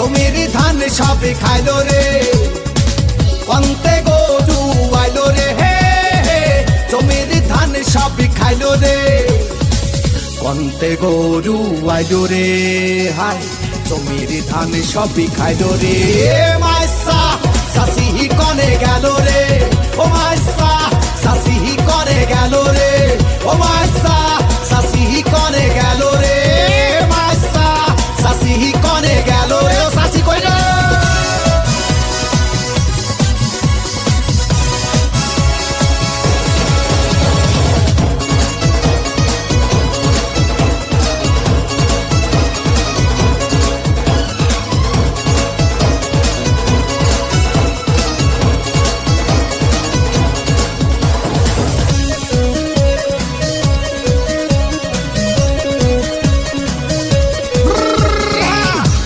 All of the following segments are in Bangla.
জমির ধান সবে খাইলো রে কন্তে গরু আইলো রে হে জমির ধান সবে খাইলো রে কন্তে গরু আইলো রে হায় জমির ধান সবে খাইলো রে মাইসা সাসি কনে গেল রে ও মাইসা সাসি কনে গেল রে ও মাইসা সাসি কনে গেল রে মাইসা সাসি কনে গেল রে ও সাসি কই রে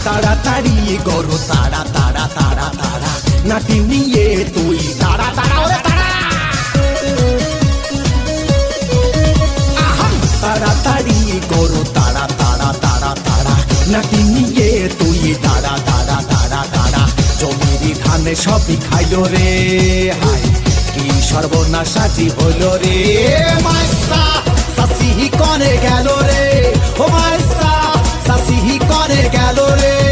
তাড়াতাড়ি গরু তাড়া তাড়া তাড়া তাড়া নাটি নিয়ে তুই তাড়া তাড়া ওরে তাড়া তাড়াতাড়ি গরু তাড়া তাড়া তাড়া তাড়া নাটি নিয়ে তুই তাড়া তাড়া তাড়া তাড়া জমির ধান সবই খাইলো রে হায় কি সর্বনাশাজি হইল রে মাইসা সাসি কনে গেল রে ও মাইসা সাসি কনে গেল রে